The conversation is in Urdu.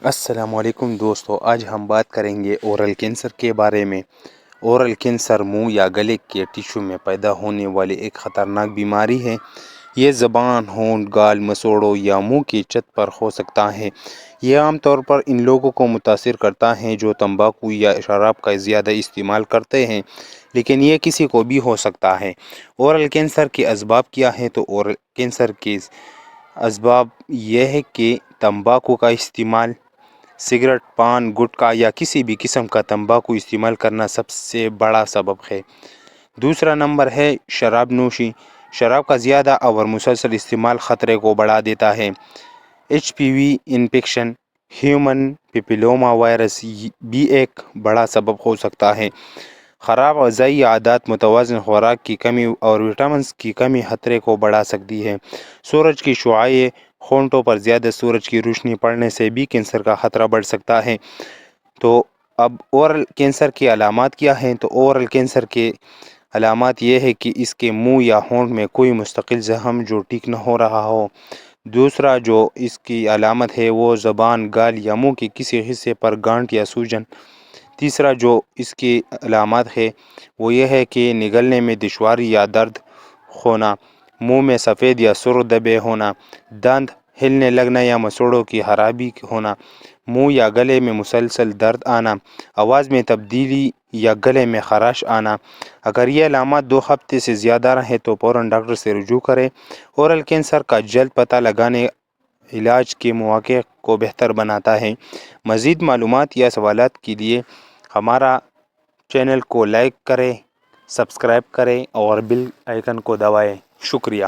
السلام علیکم دوستو، آج ہم بات کریں گے اورل کینسر کے بارے میں۔ اورل کینسر منہ یا گلے کے ٹشو میں پیدا ہونے والی ایک خطرناک بیماری ہے۔ یہ زبان، ہونٹ، گال، مسوڑوں یا منہ کی چھت پر ہو سکتا ہے۔ یہ عام طور پر ان لوگوں کو متاثر کرتا ہے جو تمباکو یا شراب کا زیادہ استعمال کرتے ہیں، لیکن یہ کسی کو بھی ہو سکتا ہے۔ اورل کینسر کے اسباب کیا ہیں؟ تو اورل کینسر کے اسباب یہ ہے کہ تمباکو کا استعمال، سگریٹ، پان، گٹکا یا کسی بھی قسم کا تمباکو استعمال کرنا سب سے بڑا سبب ہے۔ دوسرا نمبر ہے شراب نوشی۔ شراب کا زیادہ اور مسلسل استعمال خطرے کو بڑھا دیتا ہے۔ HPV infection, human papilloma virus بھی ایک بڑا سبب ہو سکتا ہے۔ خراب غذائی عادات، متوازن خوراک کی کمی اور وٹامنز کی کمی خطرے کو بڑھا سکتی ہے۔ سورج کی شعاعیں، ہونٹوں پر زیادہ سورج کی روشنی پڑنے سے بھی کینسر کا خطرہ بڑھ سکتا ہے۔ تو اب اورل کینسر کی علامات کیا ہیں؟ تو اورل کینسر کے علامات یہ ہے کہ اس کے منہ یا ہونٹ میں کوئی مستقل زخم جو ٹھیک نہ ہو رہا ہو۔ دوسرا جو اس کی علامت ہے وہ زبان، گال یا منہ کے کسی حصے پر گانٹ یا سوجن۔ تیسرا جو اس کی علامات ہے وہ یہ ہے کہ نگلنے میں دشواری یا درد ہونا، منہ میں سفید یا سرخ دھبے ہونا، دانت ہلنے لگنا یا مسوڑوں کی خرابی ہونا، منہ یا گلے میں مسلسل درد آنا، آواز میں تبدیلی یا گلے میں خراش آنا۔ اگر یہ علامات 2 ہفتے سے زیادہ رہیں تو فوراً ڈاکٹر سے رجوع کریں۔ اورل کینسر کا جلد پتہ لگانے علاج کے مواقع کو بہتر بناتا ہے۔ مزید معلومات یا سوالات کے لیے ہمارا چینل کو لائک کریں، سبسکرائب کریں اور بیل آئیکن کو دبائیں۔ شکریہ۔